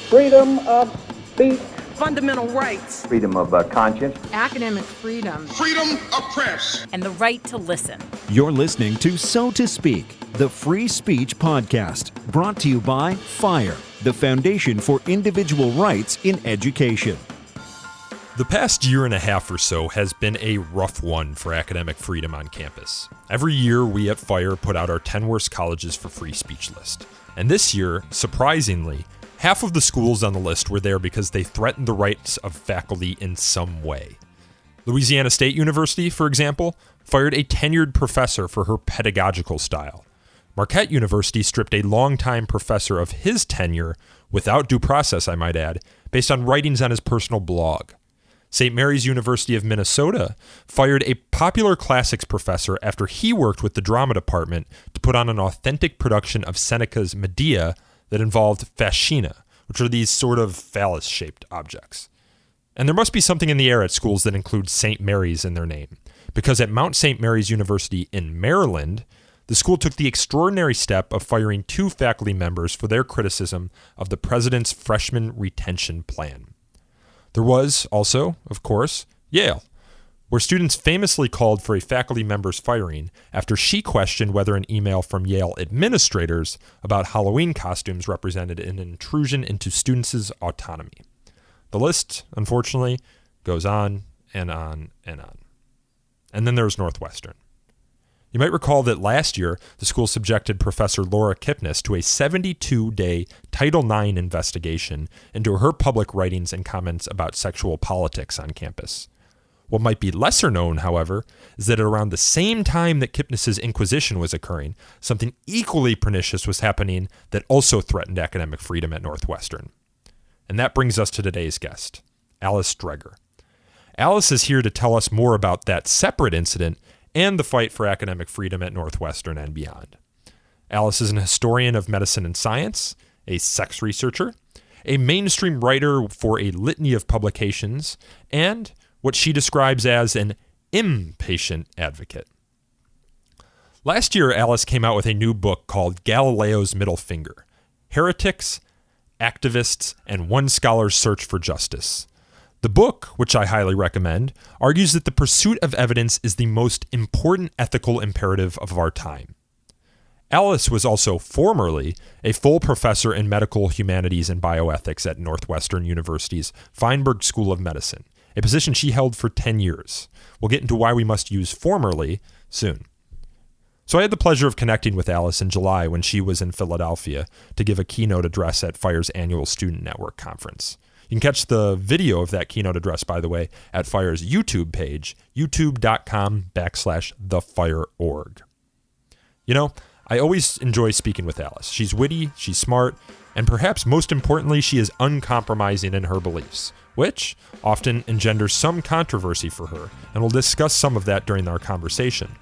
freedom of speech, fundamental rights, freedom of conscience, academic freedom, freedom of press, and the right to listen. You're listening to So to Speak, the Free Speech Podcast, brought to you by FIRE, the Foundation for Individual Rights in Education. The past year and a half or so has been a rough one for academic freedom on campus. Every year, we at FIRE put out our 10 worst colleges for free speech list. And this year, surprisingly, half of the schools on the list were there because they threatened the rights of faculty in some way. Louisiana State University, for example, fired a tenured professor for her pedagogical style. Marquette University stripped a longtime professor of his tenure, without due process, I might add, based on writings on his personal blog. St. Mary's University of Minnesota fired a popular classics professor after he worked with the drama department to put on an authentic production of Seneca's Medea that involved fascina, which are these sort of phallus-shaped objects. And there must be something in the air at schools that include St. Mary's in their name, because at Mount St. Mary's University in Maryland, the school took the extraordinary step of firing 2 faculty members for their criticism of the president's freshman retention plan. There was also, of course, Yale, where students famously called for a faculty member's firing after she questioned whether an email from Yale administrators about Halloween costumes represented an intrusion into students' autonomy. The list, unfortunately, goes on and on and on. And then there's Northwestern. You might recall that last year, the school subjected Professor Laura Kipnis to a 72-day Title IX investigation into her public writings and comments about sexual politics on campus. What might be lesser known, however, is that around the same time that Kipnis's inquisition was occurring, something equally pernicious was happening that also threatened academic freedom at Northwestern. And that brings us to today's guest, Alice Dreger. Alice is here to tell us more about that separate incident and the fight for academic freedom at Northwestern and beyond. Alice is an historian of medicine and science, a sex researcher, a mainstream writer for a litany of publications, and what she describes as an impatient advocate. Last year, Alice came out with a new book called Galileo's Middle Finger: Heretics, Activists, and One Scholar's Search for Justice. The book, which I highly recommend, argues that the pursuit of evidence is the most important ethical imperative of our time. Alice was also formerly a full professor in Medical Humanities and Bioethics at Northwestern University's Feinberg School of Medicine, a position she held for 10 years. We'll get into why we must use formerly soon. So I had the pleasure of connecting with Alice in July when she was in Philadelphia to give a keynote address at FIRE's annual Student Network Conference. You can catch the video of that keynote address, by the way, at FIRE's YouTube page, youtube.com/thefireorg. You know, I always enjoy speaking with Alice. She's witty, she's smart, and perhaps most importantly, she is uncompromising in her beliefs, which often engenders some controversy for her, and we'll discuss some of that during our conversation.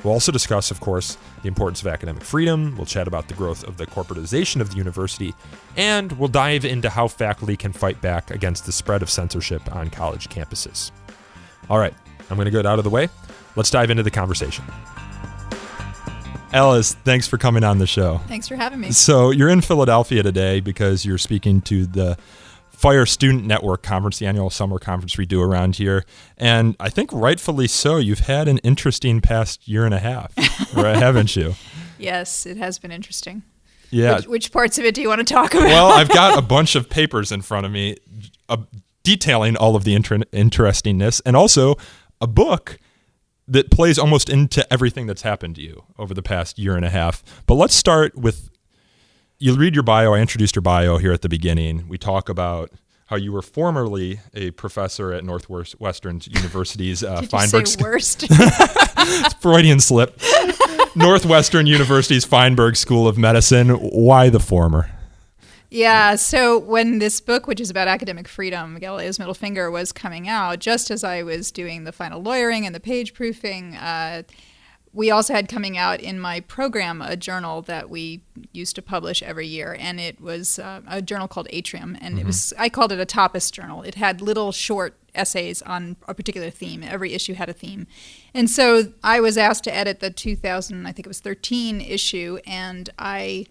We'll also discuss, of course, the importance of academic freedom, we'll chat about the growth of the corporatization of the university, and we'll dive into how faculty can fight back against the spread of censorship on college campuses. All right, I'm going to get out of the way. Let's dive into the conversation. Alice, thanks for coming on the show. Thanks for having me. So you're in Philadelphia today because you're speaking to the FIRE Student Network Conference, the annual summer conference we do around here. And I think rightfully so, you've had an interesting past year and a half, right, haven't you? Yes, it has been interesting. Yeah. Which parts of it do you want to talk about? Well, I've got a bunch of papers in front of me detailing all of the interestingness, and also a book that plays almost into everything that's happened to you over the past year and a half. But let's start with, you read your bio. I introduced your bio here at the beginning. We talk about how you were formerly a professor at Northwestern University's Feinberg. You say worst? Freudian slip. Northwestern University's Feinberg School of Medicine. Why the former? Yeah, so when this book, which is about academic freedom, Galileo's Middle Finger, was coming out, just as I was doing the final lawyering and the page proofing, we also had coming out in my program a journal that we used to publish every year, and it was a journal called Atrium, and it was, I called it a topist journal. It had little short essays on a particular theme. Every issue had a theme. And so I was asked to edit the 2013 issue, and I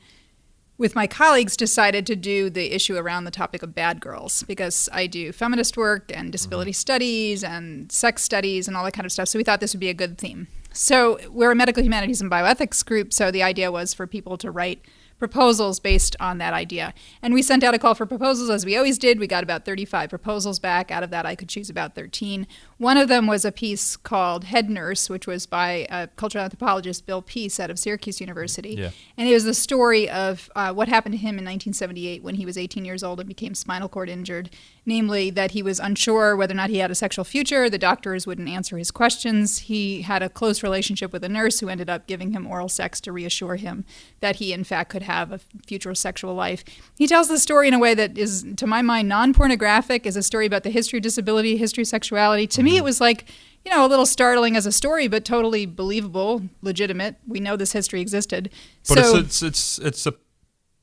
with my colleagues, decided to do the issue around the topic of bad girls, because I do feminist work and disability studies and sex studies and all that kind of stuff. So we thought this would be a good theme. So we're a medical humanities and bioethics group, so the idea was for people to write proposals based on that idea. And we sent out a call for proposals, as we always did. We got about 35 proposals back. Out of that, I could choose about 13. One of them was a piece called Head Nurse, which was by a cultural anthropologist, Bill Peace, out of Syracuse University. Yeah. And it was the story of what happened to him in 1978 when he was 18 years old and became spinal cord injured, namely that he was unsure whether or not he had a sexual future. The doctors wouldn't answer his questions. He had a close relationship with a nurse who ended up giving him oral sex to reassure him that he, in fact, could have a future sexual life. He tells the story in a way that is, to my mind, non-pornographic, is a story about the history of disability, history of sexuality. To me, it was like, a little startling as a story, but totally believable, legitimate. We know this history existed. But so, it's a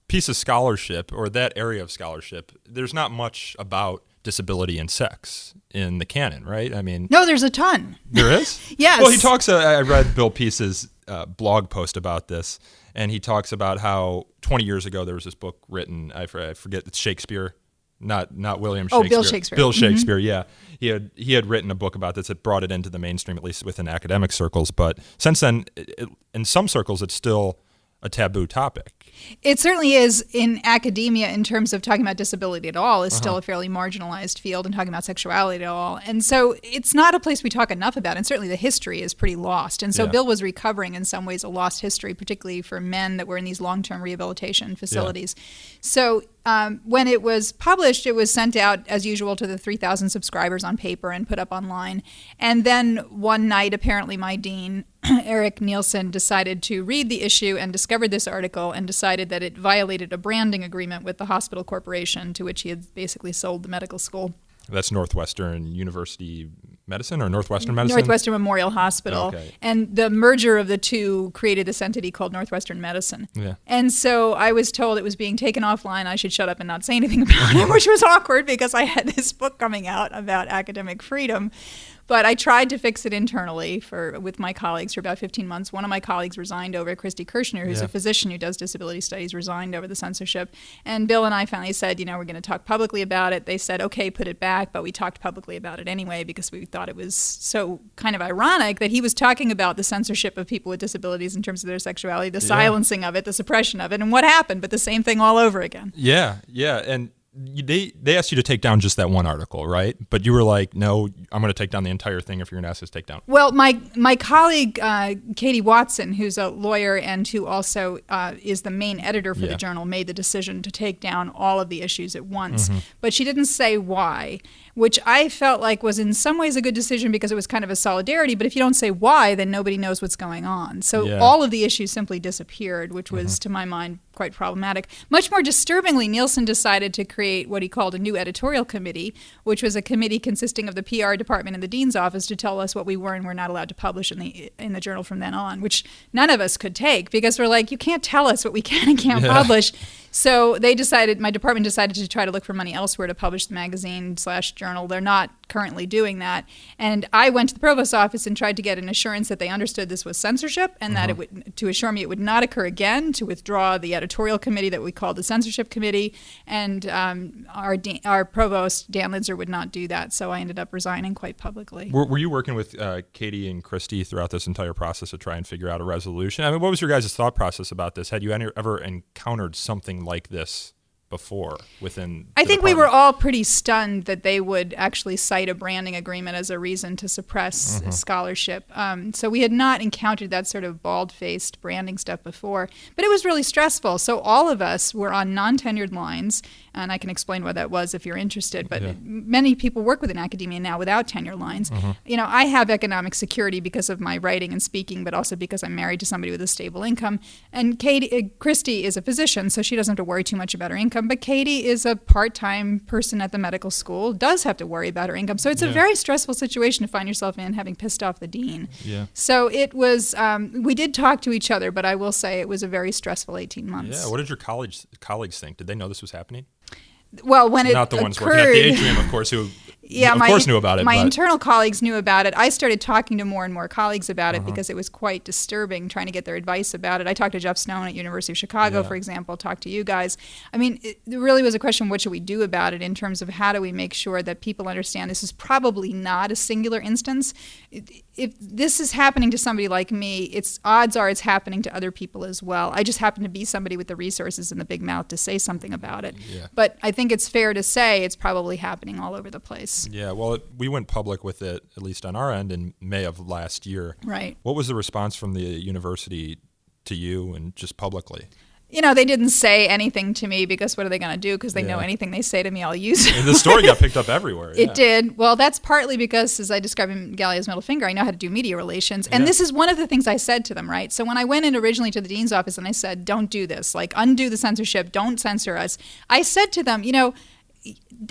piece of scholarship, or that area of scholarship. There's not much about disability and sex in the canon, right? I mean, no, there's a ton. There is? Yes. Well, he talks, I read Bill Peace's blog post about this, and he talks about how 20 years ago there was this book written, I forget, it's Shakespeare, not William Shakespeare. Oh, Bill Shakespeare. Bill Shakespeare, yeah. He had written a book about this that brought it into the mainstream, at least within academic circles. But since then, in some circles, it's still a taboo topic. It certainly is in academia in terms of talking about disability at all is still a fairly marginalized field, and talking about sexuality at all. And so it's not a place we talk enough about, and certainly the history is pretty lost. And so Bill was recovering in some ways a lost history, particularly for men that were in these long-term rehabilitation facilities. Yeah. So when it was published, it was sent out as usual to the 3,000 subscribers on paper and put up online. And then one night, apparently my dean, Eric Nielsen, decided to read the issue and discovered this article and decided that it violated a branding agreement with the hospital corporation to which he had basically sold the medical school. That's Northwestern University Medicine or Northwestern Medicine? Northwestern Memorial Hospital. Okay. And the merger of the two created this entity called Northwestern Medicine. Yeah. And so I was told it was being taken offline. I should shut up and not say anything about it, which was awkward because I had this book coming out about academic freedom. But I tried to fix it internally with my colleagues for about 15 months. One of my colleagues resigned over it, Christy Kirshner, who's a physician who does disability studies, resigned over the censorship. And Bill and I finally said, we're going to talk publicly about it. They said, okay, put it back. But we talked publicly about it anyway because we thought it was so kind of ironic that he was talking about the censorship of people with disabilities in terms of their sexuality, the silencing of it, the suppression of it, and what happened, but the same thing all over again. Yeah. And they asked you to take down just that one article, right? But you were like, no, I'm going to take down the entire thing if you're going to ask us to take down. Well, my colleague, Katie Watson, who's a lawyer and who also is the main editor for the journal, made the decision to take down all of the issues at once. But she didn't say why, which I felt like was in some ways a good decision because it was kind of a solidarity. But if you don't say why, then nobody knows what's going on. So all of the issues simply disappeared, which was, to my mind, quite problematic. Much more disturbingly, Nielsen decided to create what he called a new editorial committee, which was a committee consisting of the PR department and the dean's office to tell us what we were and were not allowed to publish in the journal from then on, which none of us could take because we're like, you can't tell us what we can and can't publish. So my department decided to try to look for money elsewhere to publish the magazine/journal. They're not currently doing that. And I went to the provost's office and tried to get an assurance that they understood this was censorship and that to assure me it would not occur again, to withdraw the editorial committee that we called the censorship committee. And our provost, Dan Lidzer, would not do that. So I ended up resigning quite publicly. Were you working with Katie and Christy throughout this entire process to try and figure out a resolution? I mean, what was your guys' thought process about this? Had you ever encountered something like this before within I think we were all pretty stunned that they would actually cite a branding agreement as a reason to suppress scholarship. So we had not encountered that sort of bald-faced branding stuff before, but it was really stressful. So all of us were on non-tenured lines, and I can explain what that was if you're interested, but many people work within academia now without tenure lines. I have economic security because of my writing and speaking, but also because I'm married to somebody with a stable income. And Christy is a physician, so she doesn't have to worry too much about her income. But Katie is a part-time person at the medical school, does have to worry about her income. So it's a very stressful situation to find yourself in, having pissed off the dean. So it was, we did talk to each other, but I will say it was a very stressful 18 months. Yeah, what did your colleagues think? Did they know this was happening? Well, when it Not the ones occurred, working at the atrium, of course, who Yeah, of course knew about it. My but internal colleagues knew about it. I started talking to more and more colleagues about it because it was quite disturbing trying to get their advice about it. I talked to Jeff Snowden at University of Chicago, for example, talked to you guys. I mean, it really was a question, what should we do about it in terms of how do we make sure that people understand this is probably not a singular instance. If this is happening to somebody like me, odds are it's happening to other people as well. I just happen to be somebody with the resources and the big mouth to say something about it. Yeah. But I think it's fair to say it's probably happening all over the place. Yeah, well, we went public with it, at least on our end, in May of last year. Right. What was the response from the university to you and just publicly? They didn't say anything to me because what are they going to do? Because they know anything they say to me, I'll use it. And the story got picked up everywhere. It did. Well, that's partly because, as I described in Gallia's middle finger, I know how to do media relations. And this is one of the things I said to them, right? So when I went in originally to the dean's office and I said, don't do this, like undo the censorship, don't censor us, I said to them,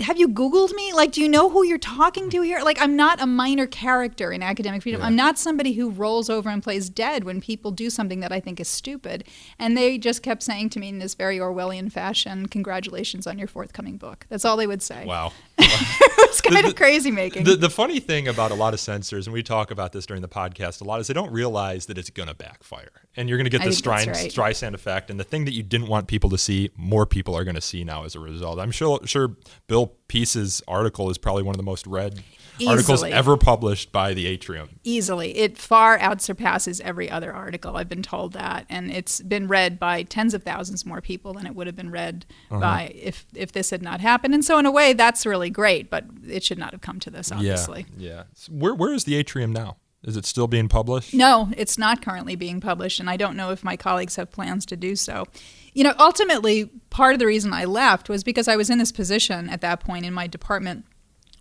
have you Googled me? Like, do you know who you're talking to here? Like, I'm not a minor character in academic freedom. I'm not somebody who rolls over and plays dead when people do something that I think is stupid. And they just kept saying to me in this very Orwellian fashion, congratulations on your forthcoming book. That's all they would say. Wow. It's kind of crazy making. The funny thing about a lot of censors, and we talk about this during the podcast a lot, is they don't realize that it's going to backfire. And you're going to get this Streisand effect. And the thing that you didn't want people to see, more people are going to see now as a result. I'm sure Bill Peace's article is probably one of the most read articles ever published by the Atrium. Easily. It far outsurpasses every other article. I've been told that. And it's been read by tens of thousands more people than it would have been read by if this had not happened. And so in a way, that's really great. But it should not have come to this, obviously. Yeah. So where is the Atrium now? Is it still being published? No, it's not currently being published, and I don't know if my colleagues have plans to do so. Ultimately, part of the reason I left was because I was in this position at that point in my department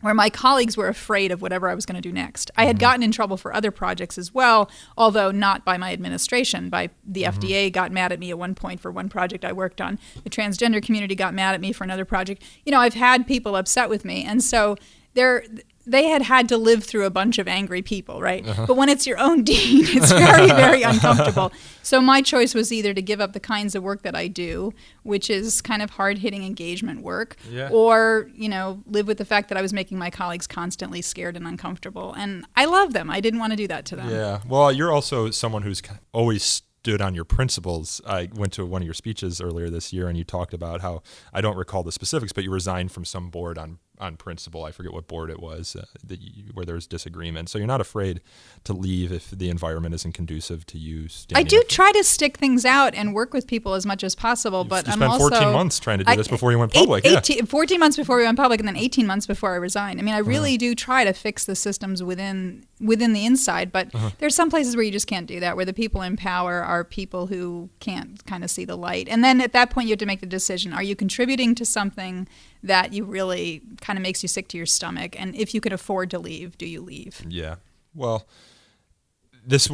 where my colleagues were afraid of whatever I was going to do next. I had gotten in trouble for other projects as well, although not by my administration. By the FDA got mad at me at one point for one project I worked on. The transgender community got mad at me for another project. I've had people upset with me, and so they had to live through a bunch of angry people, right? But when it's your own dean, it's very, very uncomfortable. So my choice was either to give up the kinds of work that I do, which is kind of hard-hitting engagement work, or, live with the fact that I was making my colleagues constantly scared and uncomfortable. And I love them. I didn't want to do that to them. Yeah. Well, you're also someone who's always stood on your principles. I went to one of your speeches earlier this year, and you talked about how, I don't recall the specifics, but you resigned from some board on principle. I forget what board it was where there was disagreement. So you're not afraid to leave if the environment isn't conducive to you. I do try to stick things out and work with people as much as possible. But you spent 14 months trying to do this before you went public. 14 months before we went public, and then 18 months before I resigned. I mean, I really do try to fix the systems within the inside. But there's some places where you just can't do that, where the people in power are people who can't kind of see the light. And then at that point, you have to make the decision: are you contributing to something that you really kind of makes you sick to your stomach? And if you can afford to leave, do you leave? Yeah. Well, this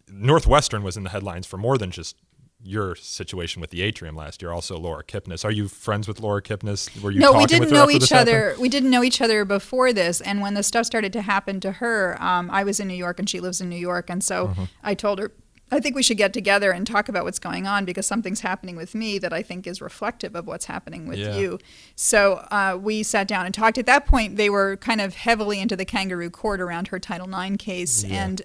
Northwestern was in the headlines for more than just your situation with the Atrium last year. Also, Laura Kipnis. Are you friends with Laura Kipnis? Were you talking with her after this happened? We didn't know each other before this. And when the stuff started to happen to her, I was in New York and she lives in New York. And so I told her, I think we should get together and talk about what's going on, because something's happening with me that I think is reflective of what's happening with you. So we sat down and talked. At that point, they were kind of heavily into the kangaroo court around her Title IX case. And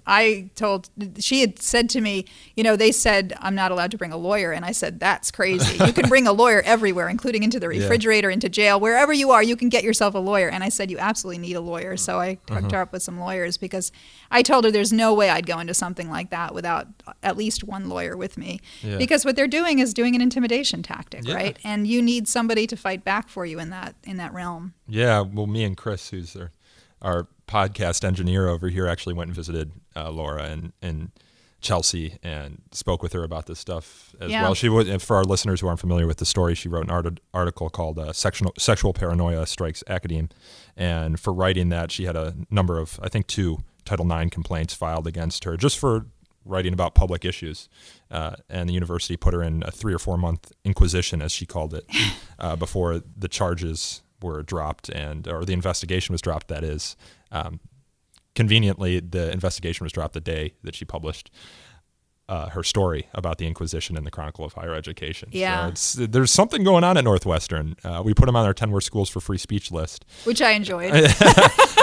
she had said to me, they said, I'm not allowed to bring a lawyer. And I said, that's crazy. You can bring a lawyer everywhere, including into the refrigerator, into jail, wherever you are, you can get yourself a lawyer. And I said, you absolutely need a lawyer. So I hooked her up with some lawyers, because I told her there's no way I'd go into something like that without at least one lawyer with me, because what they're doing is doing an intimidation tactic, right? And you need somebody to fight back for you in that realm. Yeah. Well, me and Chris, who's our podcast engineer over here, actually went and visited Laura in Chelsea and spoke with her about this stuff as well. She would, for our listeners who aren't familiar with the story, she wrote an article called "Sexual Paranoia Strikes Academe," and for writing that, she had a number of, I think, 2 Title IX complaints filed against her just for writing about public issues, and the university put her in a 3 or 4 month inquisition, as she called it, before the charges were dropped or the investigation was dropped. That is, conveniently, the investigation was dropped the day that she published her story about the Inquisition in the Chronicle of Higher Education. Yeah. So there's something going on at Northwestern. We put them on our 10 worst schools for free speech list. Which I enjoyed.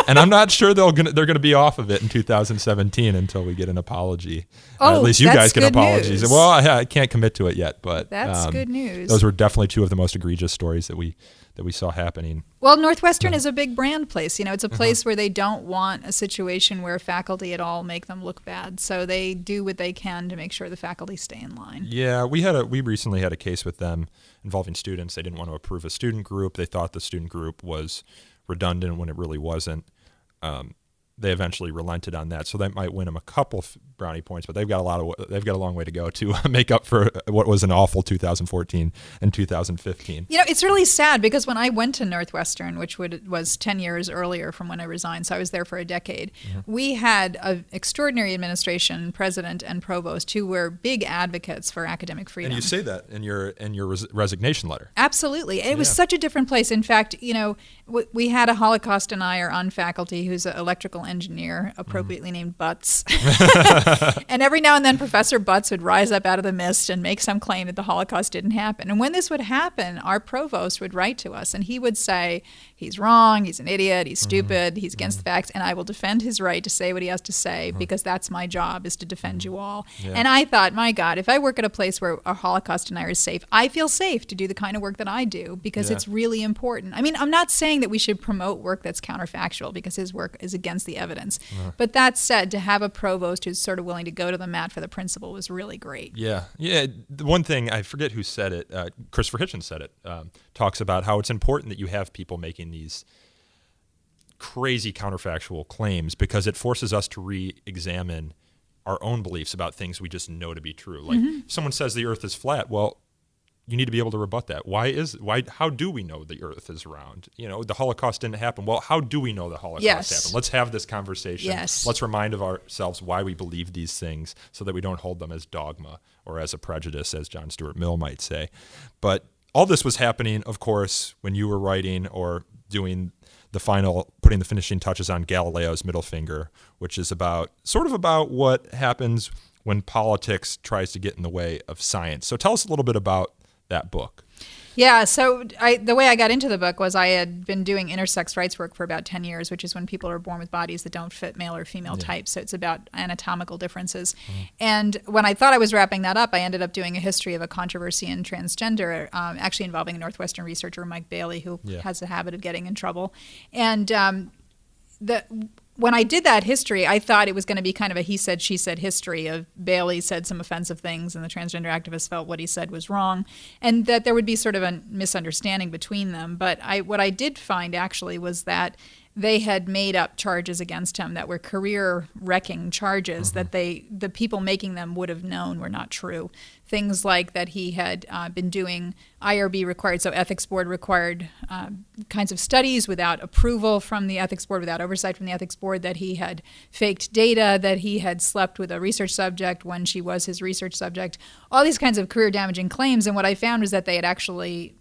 And I'm not sure they're going to be off of it in 2017 until we get an apology. Oh, at least you guys get apologies. News. Well, I can't commit to it yet, but that's good news. Those were definitely two of the most egregious stories that we saw happening. Well, Northwestern is a big brand place. It's a place where they don't want a situation where faculty at all make them look bad. So they do what they can to make sure the faculty stay in line. Yeah, we recently had a case with them involving students. They didn't want to approve a student group. They thought the student group was redundant when it really wasn't. They eventually relented on that, so that might win them a couple brownie points, but they've got a long way to go to make up for what was an awful 2014 and 2015. It's really sad because when I went to Northwestern, which was 10 years earlier from when I resigned, so I was there for a decade, we had an extraordinary administration, president and provost, who were big advocates for academic freedom. And you say that in your resignation letter. Absolutely. It was such a different place. In fact, we had a Holocaust denier on faculty who's an electrical engineer, appropriately named Butts. And every now and then Professor Butts would rise up out of the mist and make some claim that the Holocaust didn't happen. And when this would happen, our provost would write to us and he would say, he's wrong, he's an idiot, he's stupid, he's against the facts, and I will defend his right to say what he has to say because that's my job, is to defend you all. Yeah. And I thought, my God, if I work at a place where a Holocaust denier is safe, I feel safe to do the kind of work that I do because it's really important. I mean, I'm not saying that we should promote work that's counterfactual because his work is against the evidence. But that said, to have a provost who's sort of willing to go to the mat for the principle was really great. Yeah. The one thing, I forget who said it, Christopher Hitchens said it, talks about how it's important that you have people making these crazy counterfactual claims because it forces us to re-examine our own beliefs about things we just know to be true. Like if someone says the earth is flat, well, you need to be able to rebut that. How do we know the earth is round? The Holocaust didn't happen. Well, how do we know the Holocaust happened? Let's have this conversation. Yes. Let's remind ourselves why we believe these things so that we don't hold them as dogma or as a prejudice, as John Stuart Mill might say. But all this was happening, of course, when you were writing or doing putting the finishing touches on Galileo's Middle Finger, which is about what happens when politics tries to get in the way of science. So tell us a little bit about that book. Yeah, so the way I got into the book was I had been doing intersex rights work for about 10 years, which is when people are born with bodies that don't fit male or female types. So it's about anatomical differences. And when I thought I was wrapping that up, I ended up doing a history of a controversy in transgender, actually involving a Northwestern researcher, Mike Bailey, who has a habit of getting in trouble. And when I did that history, I thought it was going to be kind of a he said, she said history of Bailey said some offensive things and the transgender activists felt what he said was wrong and that there would be sort of a misunderstanding between them. But what I did find actually was that they had made up charges against him that were career-wrecking charges that the people making them would have known were not true. Things like that he had been doing IRB required, so ethics board required kinds of studies without approval from the ethics board, without oversight from the ethics board, that he had faked data, that he had slept with a research subject when she was his research subject, all these kinds of career-damaging claims. And what I found was that they had actually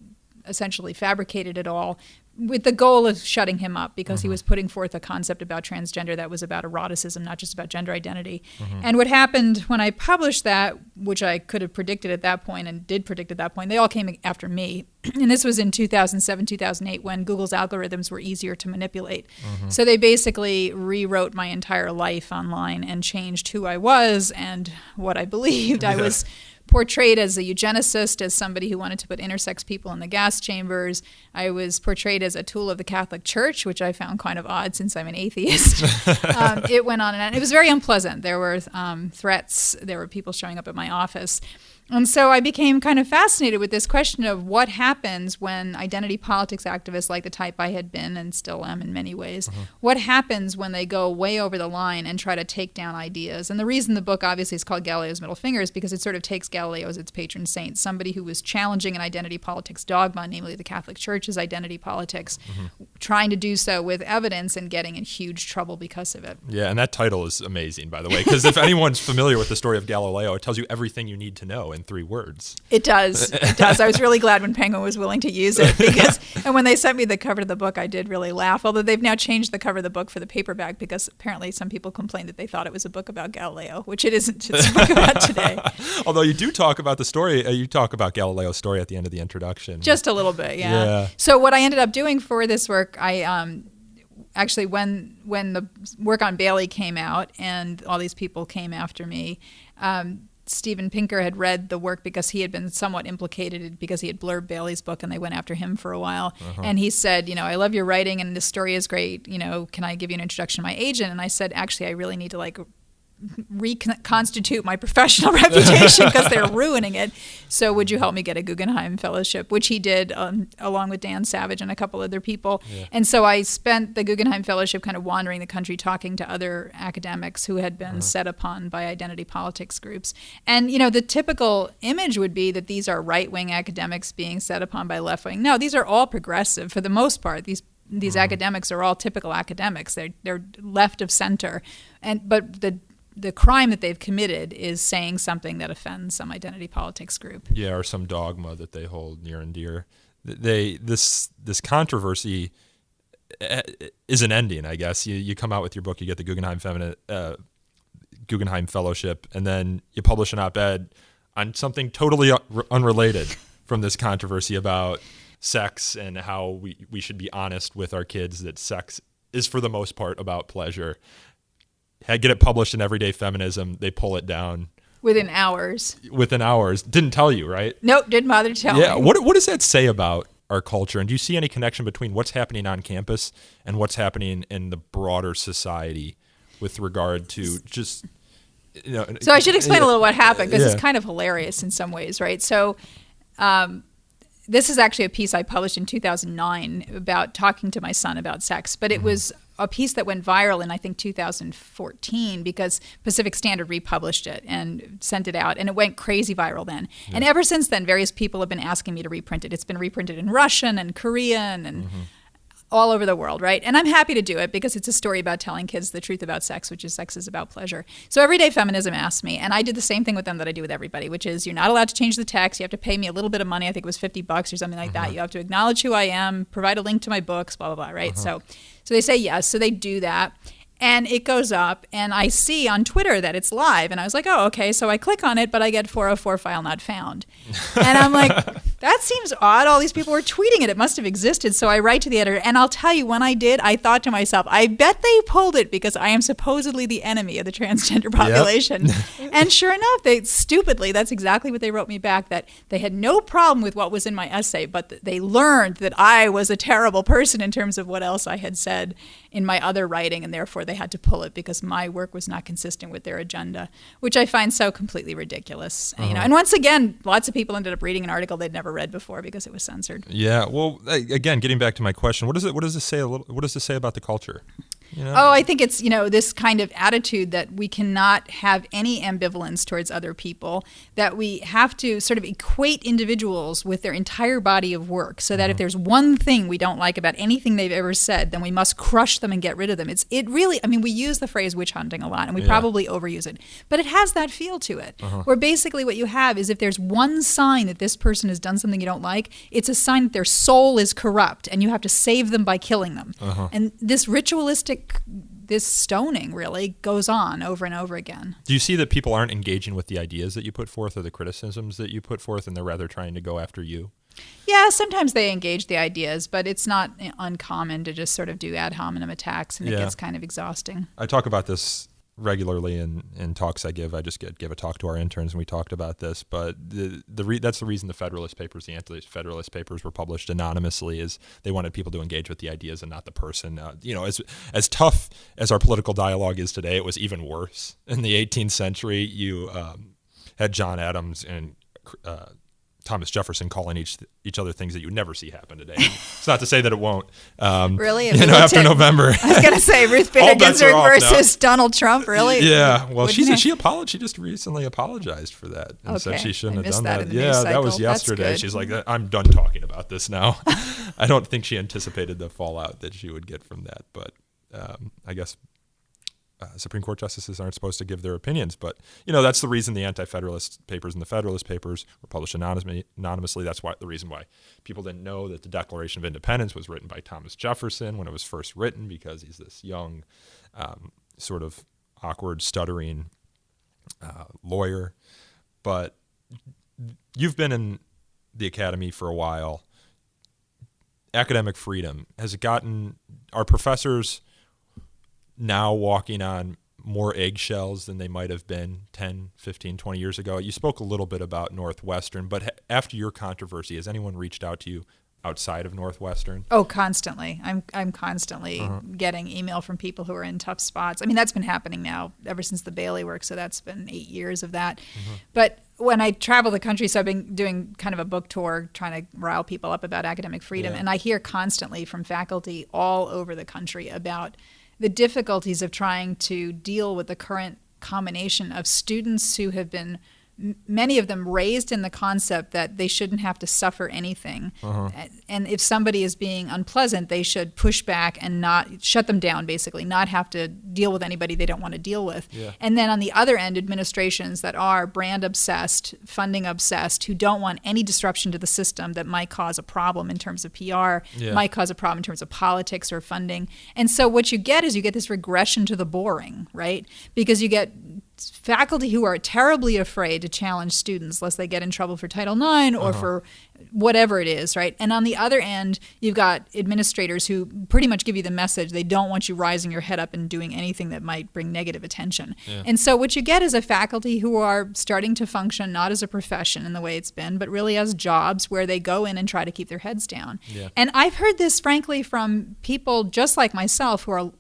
essentially fabricated it all with the goal of shutting him up because he was putting forth a concept about transgender that was about eroticism, not just about gender identity. And what happened when I published that, which I could have predicted at that point and did predict at that point, they all came after me. And this was in 2007, 2008, when Google's algorithms were easier to manipulate. So they basically rewrote my entire life online and changed who I was and what I believed. I was portrayed as a eugenicist, as somebody who wanted to put intersex people in the gas chambers. I was portrayed as a tool of the Catholic Church, which I found kind of odd since I'm an atheist. It went on and on. It was very unpleasant. There were threats. There were people showing up at my office. And so I became kind of fascinated with this question of what happens when identity politics activists, like the type I had been and still am in many ways, what happens when they go way over the line and try to take down ideas. And the reason the book obviously is called Galileo's Middle Finger is because it sort of takes Galileo as its patron saint, somebody who was challenging an identity politics dogma, namely the Catholic Church's identity politics, trying to do so with evidence and getting in huge trouble because of it. Yeah, and that title is amazing, by the way, because if anyone's familiar with the story of Galileo, it tells you everything you need to know in in 3 words. It does. It does. I was really glad when Penguin was willing to use it and when they sent me the cover of the book, I did really laugh. Although they've now changed the cover of the book for the paperback because apparently some people complained that they thought it was a book about Galileo, which it isn't. It's a book about today. Although you do talk about the story, you talk about Galileo's story at the end of the introduction. Just a little bit, yeah. So what I ended up doing for this work, I actually when the work on Bailey came out and all these people came after me, Steven Pinker had read the work because he had been somewhat implicated because he had blurbed Bailey's book and they went after him for a while. And he said, I love your writing and this story is great. Can I give you an introduction to my agent? And I said, actually, I really need to reconstitute my professional reputation because they're ruining it. So would you help me get a Guggenheim Fellowship, which he did along with Dan Savage and a couple other people. Yeah. And so I spent the Guggenheim Fellowship kind of wandering the country talking to other academics who had been set upon by identity politics groups. And, the typical image would be that these are right-wing academics being set upon by left-wing. No, these are all progressive for the most part. These academics are all typical academics. They're left of center. But the crime that they've committed is saying something that offends some identity politics group. Yeah, or some dogma that they hold near and dear. This controversy is an ending, I guess. You come out with your book, you get the Guggenheim Fellowship, and then you publish an op-ed on something totally unrelated from this controversy about sex and how we should be honest with our kids that sex is for the most part about pleasure. Get it published in Everyday Feminism. They pull it down. Within hours. Didn't tell you, right? Nope, didn't bother to tell me. Yeah, what does that say about our culture? And do you see any connection between what's happening on campus and what's happening in the broader society with regard to just, So I should explain a little what happened because it's kind of hilarious in some ways, right? So this is actually a piece I published in 2009 about talking to my son about sex, but it was a piece that went viral in, I think, 2014 because Pacific Standard republished it and sent it out, and it went crazy viral then. Yeah. And ever since then, various people have been asking me to reprint it. It's been reprinted in Russian and Korean and all over the world, right? And I'm happy to do it because it's a story about telling kids the truth about sex, which is sex is about pleasure. So Everyday Feminism asked me, and I did the same thing with them that I do with everybody, which is you're not allowed to change the text. You have to pay me a little bit of money. I think it was $50 or something like that. You have to acknowledge who I am, provide a link to my books, blah, blah, blah, right? So they say yes. So they do that. And it goes up, and I see on Twitter that it's live. And I was like, oh, okay. So I click on it, but I get 404 file not found. And I'm like, that seems odd. All these people were tweeting it. It must have existed. So I write to the editor. And I'll tell you, when I did, I thought to myself, I bet they pulled it because I am supposedly the enemy of the transgender population. Yep. And sure enough, that's exactly what they wrote me back, that they had no problem with what was in my essay, but they learned that I was a terrible person in terms of what else I had said in my other writing, and therefore they had to pull it because my work was not consistent with their agenda, which I find so completely ridiculous. And once again, lots of people ended up reading an article they'd never read before because it was censored. Yeah. Well, again, getting back to my question, what does it say about the culture? Oh, I think it's, this kind of attitude that we cannot have any ambivalence towards other people, that we have to sort of equate individuals with their entire body of work so that if there's one thing we don't like about anything they've ever said, then we must crush them and get rid of them. We use the phrase witch hunting a lot, and we probably overuse it, but it has that feel to it, where basically what you have is if there's one sign that this person has done something you don't like, it's a sign that their soul is corrupt, and you have to save them by killing them. And this this stoning really goes on over and over again. Do you see that people aren't engaging with the ideas that you put forth or the criticisms that you put forth, and they're rather trying to go after you? Yeah, sometimes they engage the ideas, but it's not uncommon to just sort of do ad hominem attacks, and it gets kind of exhausting. I talk about this regularly in talks I give. I just give a talk to our interns, and we talked about this. But that's the reason the Federalist Papers, the anti-Federalist Papers, were published anonymously, is they wanted people to engage with the ideas and not the person. As tough as our political dialogue is today, it was even worse. In the 18th century, you had John Adams and Thomas Jefferson calling each other things that you would never see happen today. It's not to say that it won't. Really? After November. I was going to say Ruth Bader Ginsburg versus Donald Trump. Really? Yeah. Well, she just recently apologized for that and said she shouldn't have done that. Yeah, that was yesterday. She's like, I'm done talking about this now. I don't think she anticipated the fallout that she would get from that, but I guess Supreme Court justices aren't supposed to give their opinions. But, that's the reason the Anti-Federalist Papers and the Federalist Papers were published anonymously. That's the reason why people didn't know that the Declaration of Independence was written by Thomas Jefferson when it was first written, because he's this young, sort of awkward, stuttering lawyer. But you've been in the academy for a while. Academic freedom, are professors now walking on more eggshells than they might have been 10, 15, 20 years ago? You spoke a little bit about Northwestern, but after your controversy, has anyone reached out to you outside of Northwestern? Oh, constantly. I'm constantly getting email from people who are in tough spots. I mean, that's been happening now ever since the Bailey work, so that's been 8 years of that. But when I travel the country, so I've been doing kind of a book tour trying to rile people up about academic freedom, and I hear constantly from faculty all over the country about the difficulties of trying to deal with the current combination of students who have been, many of them, raised in the concept that they shouldn't have to suffer anything. And if somebody is being unpleasant, they should push back and not shut them down, basically, not have to deal with anybody they don't want to deal with. And then on the other end, administrations that are brand obsessed, funding obsessed, who don't want any disruption to the system that might cause a problem in terms of PR, might cause a problem in terms of politics or funding. And so what you get is this regression to the boring, right? Because you get faculty who are terribly afraid to challenge students lest they get in trouble for Title IX or for whatever it is, right? And on the other end, you've got administrators who pretty much give you the message they don't want you rising your head up and doing anything that might bring negative attention. And so what you get is a faculty who are starting to function not as a profession in the way it's been, but really as jobs where they go in and try to keep their heads down. And I've heard this, frankly, from people just like myself who are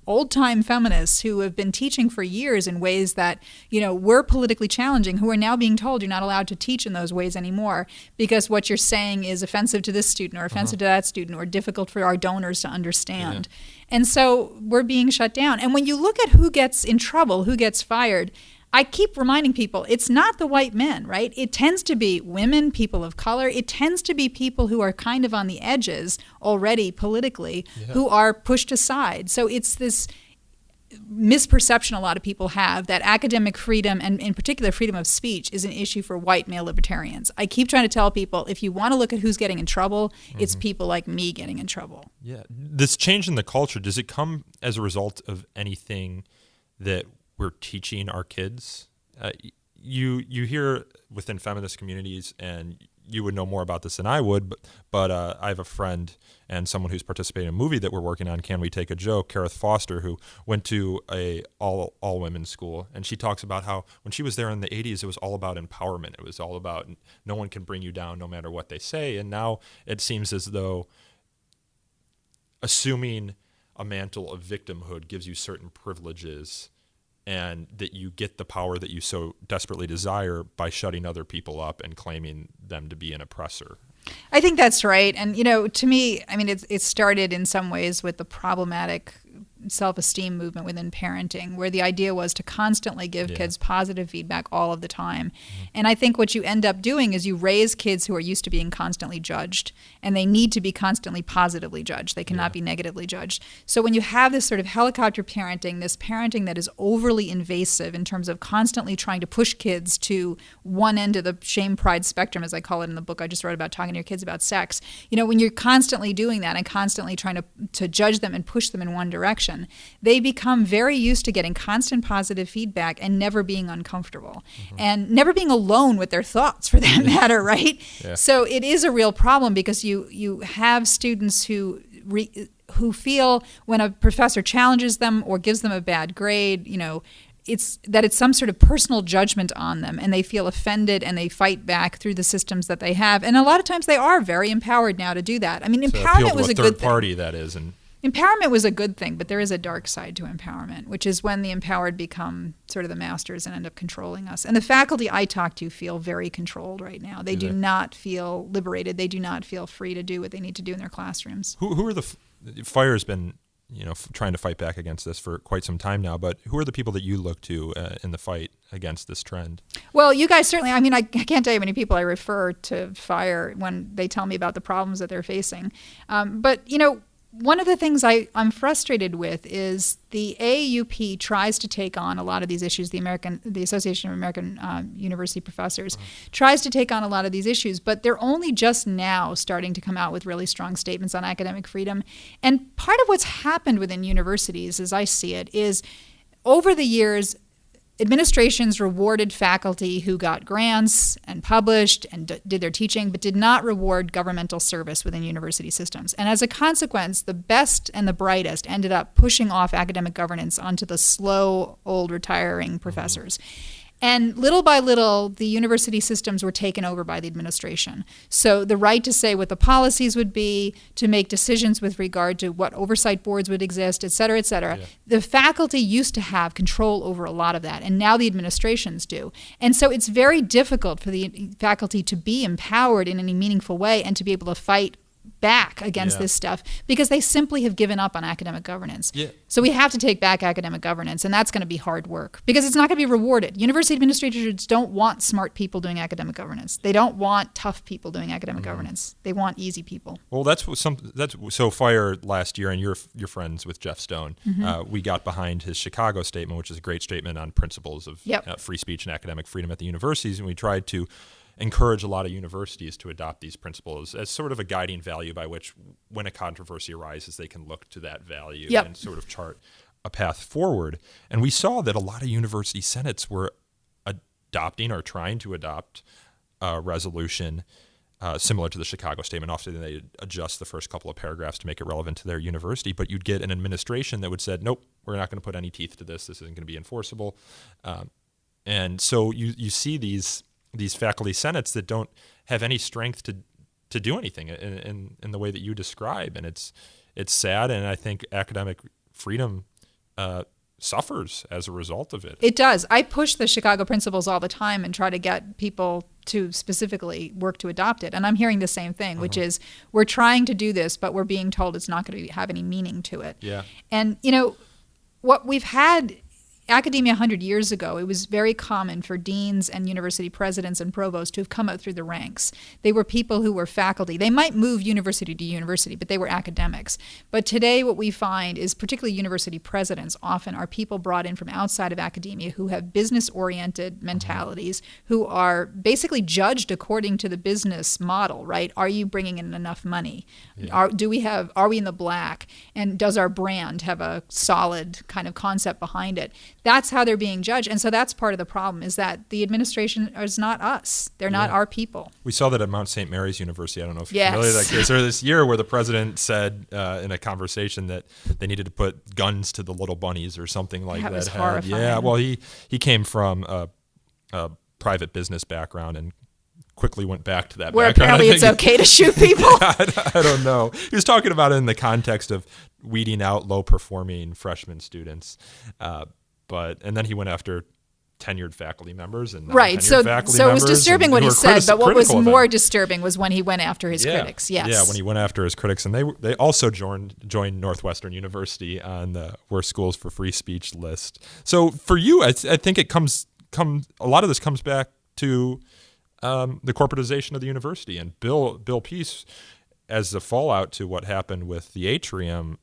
old-time feminists who have been teaching for years in ways that, were politically challenging, who are now being told you're not allowed to teach in those ways anymore because what you're saying is offensive to this student or offensive to that student or difficult for our donors to understand. And so we're being shut down. And when you look at who gets in trouble, who gets fired, I keep reminding people, it's not the white men, right? It tends to be women, people of color. It tends to be people who are kind of on the edges already politically who are pushed aside. So it's this misperception a lot of people have that academic freedom, and in particular freedom of speech, is an issue for white male libertarians. I keep trying to tell people, if you want to look at who's getting in trouble, it's people like me getting in trouble. This change in the culture, does it come as a result of anything that we're teaching our kids? You hear within feminist communities, and you would know more about this than I would, but I have a friend and someone who's participating in a movie that we're working on, Can We Take a Joke, Kareth Foster, who went to a all women's school, and she talks about how when she was there in the 80s, it was all about empowerment. It was all about no one can bring you down no matter what they say, and now it seems as though assuming a mantle of victimhood gives you certain privileges, and that you get the power that you so desperately desire by shutting other people up and claiming them to be an oppressor. I think that's right. And, to me, I mean, it started in some ways with the problematic self-esteem movement within parenting, where the idea was to constantly give kids positive feedback all of the time. And I think what you end up doing is you raise kids who are used to being constantly judged, and they need to be constantly positively judged. They cannot be negatively judged. So when you have this sort of helicopter parenting, this parenting that is overly invasive in terms of constantly trying to push kids to one end of the shame-pride spectrum, as I call it in the book I just wrote about talking to your kids about sex, when you're constantly doing that and constantly trying to judge them and push them in one direction, they become very used to getting constant positive feedback and never being uncomfortable and never being alone with their thoughts, for that matter, right? So it is a real problem because you have students who feel when a professor challenges them or gives them a bad grade, it's some sort of personal judgment on them, and they feel offended and they fight back through the systems that they have. And a lot of times they are very empowered now to do that. I mean, empowerment was a good thing. Party, that is, and empowerment was a good thing, but there is a dark side to empowerment, which is when the empowered become sort of the masters and end up controlling us. And the faculty I talk to feel very controlled right now. They do not feel liberated. They do not feel free to do what they need to do in their classrooms. Who are Fire's been trying to fight back against this for quite some time now, but who are the people that you look to in the fight against this trend? Well, you guys certainly, I can't tell you how many people I refer to Fire when they tell me about the problems that they're facing. But one of the things I'm frustrated with is the AAUP tries to take on a lot of these issues. The Association of American University Professors tries to take on a lot of these issues, but they're only just now starting to come out with really strong statements on academic freedom. And part of what's happened within universities, as I see it, is over the years, administrations rewarded faculty who got grants and published and did their teaching, but did not reward governmental service within university systems. And as a consequence, the best and the brightest ended up pushing off academic governance onto the slow, old, retiring professors. And little by little, the university systems were taken over by the administration. So the right to say what the policies would be, to make decisions with regard to what oversight boards would exist, et cetera, et cetera. Yeah. The faculty used to have control over a lot of that, and now the administrations do. And so it's very difficult for the faculty to be empowered in any meaningful way and to be able to fight back against this stuff because they simply have given up on academic governance. Yeah. So we have to take back academic governance, and that's going to be hard work because it's not going to be rewarded. University administrators don't want smart people doing academic governance. They don't want tough people doing academic governance. They want easy people. Well, so FIRE last year, and you're friends with Jeff Stone. We got behind his Chicago statement, which is a great statement on principles of free speech and academic freedom at the universities, and we tried to encourage a lot of universities to adopt these principles as sort of a guiding value by which, when a controversy arises, they can look to that value and sort of chart a path forward. And we saw that a lot of university senates were adopting or trying to adopt a resolution similar to the Chicago statement. Often they adjust the first couple of paragraphs to make it relevant to their university, but you'd get an administration that would say, nope, we're not going to put any teeth to this. This isn't going to be enforceable. And so you see these faculty senates that don't have any strength to do anything in the way that you describe, and it's sad. And I think academic freedom suffers as a result of it. It does. I push the Chicago principles all the time and try to get people to specifically work to adopt it. And I'm hearing the same thing, which is we're trying to do this, but we're being told it's not going to have any meaning to it. Yeah. And what we've had. Academia 100 years ago, it was very common for deans and university presidents and provosts to have come up through the ranks. They were people who were faculty. They might move university to university, but they were academics. But today what we find is particularly university presidents often are people brought in from outside of academia who have business-oriented mentalities, who are basically judged according to the business model, right? Are you bringing in enough money? Yeah. Are we in the black? And does our brand have a solid kind of concept behind it? That's how they're being judged. And so that's part of the problem, is that the administration is not us. They're not our people. We saw that at Mount St. Mary's University. I don't know if you're familiar with that case. Or this year where the president said in a conversation that they needed to put guns to the little bunnies or something like that. That was horrifying. Yeah, well, he came from a private business background and quickly went back to that where background. Apparently it's okay to shoot people. I don't know. He was talking about it in the context of weeding out low-performing freshman students. And then he went after tenured faculty members and right. So it was disturbing what he said, but what was more disturbing was when he went after his critics. Yes. Yeah, when he went after his critics, and they also joined Northwestern University on the Worst Schools for Free Speech list. So for you, I think it comes a lot of this comes back to the corporatization of the university, and Bill Peace, as the fallout to what happened with the atrium,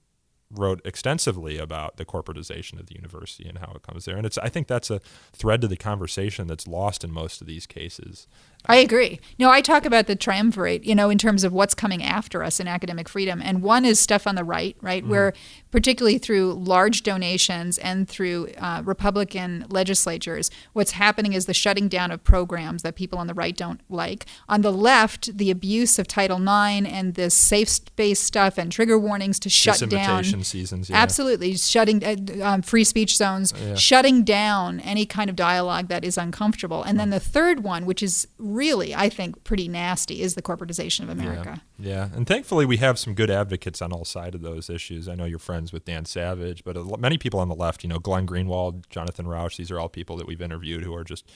wrote extensively about the corporatization of the university and how it comes there. And I think that's a thread to the conversation that's lost in most of these cases. I agree. No, I talk about the triumvirate, in terms of what's coming after us in academic freedom. And one is stuff on the right, where particularly through large donations and through Republican legislatures, what's happening is the shutting down of programs that people on the right don't like. On the left, the abuse of Title IX and this safe space stuff and trigger warnings to shut down. Disinvitation seasons, yeah. Absolutely. Shutting free speech zones, shutting down any kind of dialogue that is uncomfortable. And then the third one, which is really, I think, pretty nasty, is the corporatization of America. Yeah, and thankfully we have some good advocates on all sides of those issues. I know you're friends with Dan Savage, but many people on the left, Glenn Greenwald, Jonathan Rauch, these are all people that we've interviewed who are just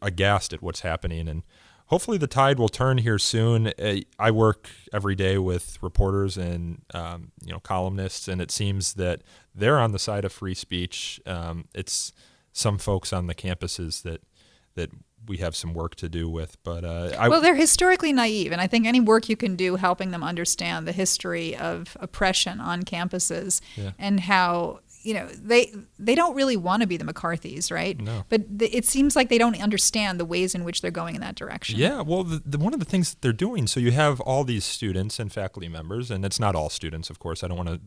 aghast at what's happening. And hopefully the tide will turn here soon. I work every day with reporters and columnists, and it seems that they're on the side of free speech. It's some folks on the campuses that we have some work to do with. But well, they're historically naive, and I think any work you can do helping them understand the history of oppression on campuses and how they don't really want to be the McCarthys, right? No. But it seems like they don't understand the ways in which they're going in that direction. Yeah, well, one of the things that they're doing, so you have all these students and faculty members, and it's not all students, of course. I don't want to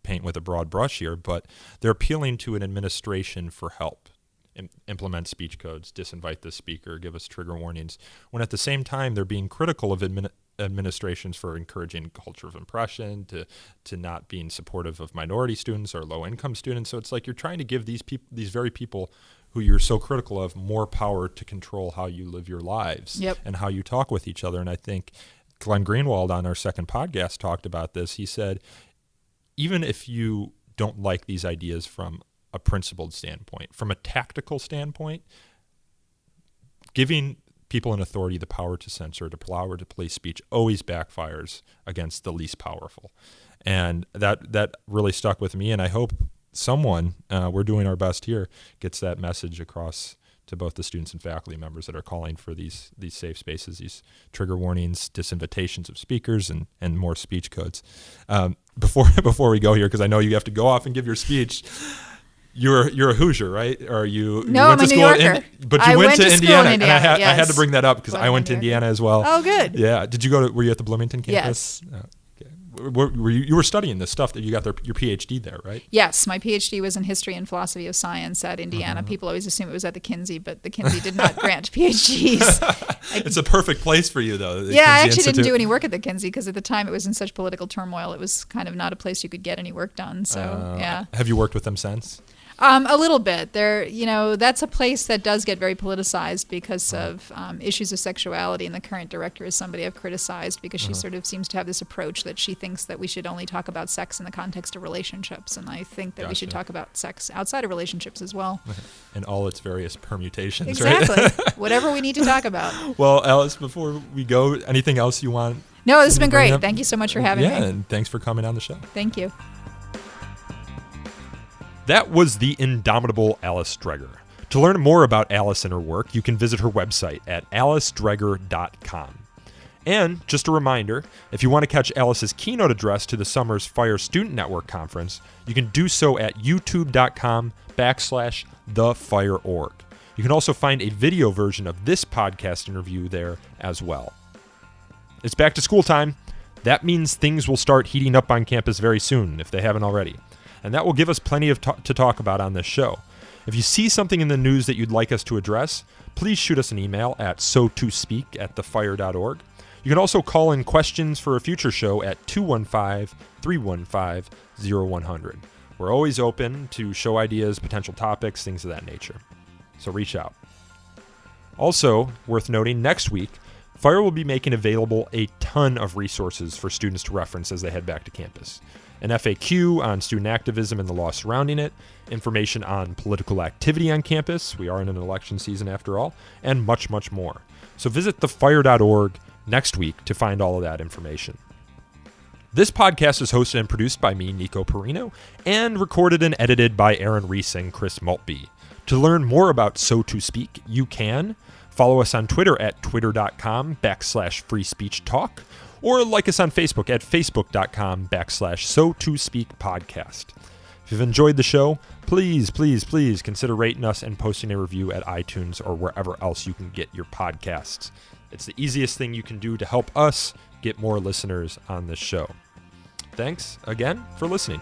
paint with a broad brush here, but they're appealing to an administration for help. Implement speech codes, disinvite the speaker, give us trigger warnings, when at the same time they're being critical of administrations for encouraging culture of oppression, to not being supportive of minority students or low-income students. So it's like you're trying to give these very people who you're so critical of more power to control how you live your lives and how you talk with each other. And I think Glenn Greenwald on our second podcast talked about this. He said, even if you don't like these ideas from a principled standpoint, from a tactical standpoint, giving people in authority the power to censor, the power to police speech, always backfires against the least powerful. And that really stuck with me, and I hope someone, we're doing our best here, gets that message across to both the students and faculty members that are calling for these safe spaces, these trigger warnings, disinvitations of speakers, and more speech codes. Before we go here, because I know you have to go off and give your speech, You're a Hoosier, right? Or you No, went I'm to a school New Yorker. but you went to Indiana, and I yes. had to bring that up because I went to Indiana as well. Oh, good. Yeah. Did you were you at the Bloomington campus? Yes. Okay. You were studying this stuff that you got your PhD there, right? Yes, my PhD was in history and philosophy of science at Indiana. People always assume it was at the Kinsey, but the Kinsey did not grant PhDs. It's a perfect place for you, though. Yeah, I actually didn't do any work at the Kinsey because at the time it was in such political turmoil. It was kind of not a place you could get any work done. So yeah. Have you worked with them since? A little bit. That's a place that does get very politicized because of issues of sexuality, and the current director is somebody I've criticized because she sort of seems to have this approach that she thinks that we should only talk about sex in the context of relationships, and I think that we should talk about sex outside of relationships as well. And all its various permutations, exactly. Right? Whatever we need to talk about. Well, Alice, before we go, anything else you want? No, this has been great. Thank you so much for having me. Yeah, and thanks for coming on the show. Thank you. That was the indomitable Alice Dreger. To learn more about Alice and her work, you can visit her website at alicedreger.com. And just a reminder, if you want to catch Alice's keynote address to the summer's FIRE Student Network Conference, you can do so at youtube.com/thefireorg. You can also find a video version of this podcast interview there as well. It's back to school time. That means things will start heating up on campus very soon, if they haven't already. And that will give us plenty to talk about on this show. If you see something in the news that you'd like us to address, please shoot us an email at sotospeak@thefire.org. You can also call in questions for a future show at 215-315-0100. We're always open to show ideas, potential topics, things of that nature. So reach out. Also, worth noting, next week, FIRE will be making available a ton of resources for students to reference as they head back to campus. An FAQ on student activism and the law surrounding it, information on political activity on campus, we are in an election season after all, and much, much more. So visit thefire.org next week to find all of that information. This podcast is hosted and produced by me, Nico Perino, and recorded and edited by Aaron Reese and Chris Maltby. To learn more about So To Speak, you can follow us on Twitter at twitter.com/freespeechtalk, or like us on Facebook at facebook.com/SoToSpeakPodcast. If you've enjoyed the show, please consider rating us and posting a review at iTunes or wherever else you can get your podcasts. It's the easiest thing you can do to help us get more listeners on this show. Thanks again for listening.